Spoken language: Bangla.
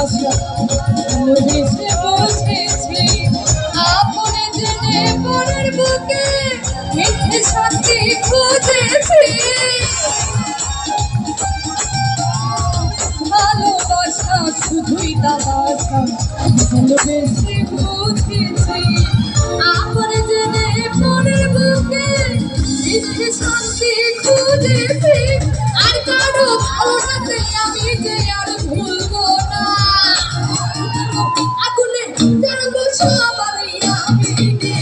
ভালোবাসা ভালোবেসে বুঝেছি আপনে জেনে পরের বুকে মিথ্যে শান্তি খুঁজেছি ভালোবাসা শুধুই তামাশা ভালোবেসে বুঝেছি আপনে জেনে পরের বুকে মিথ্যে শান্তি খুঁজেছি আর কারো ভালোবাসাতে আমি যে আর ভুলবো না আগুনে জ্বালাবো সবার আমি নিজে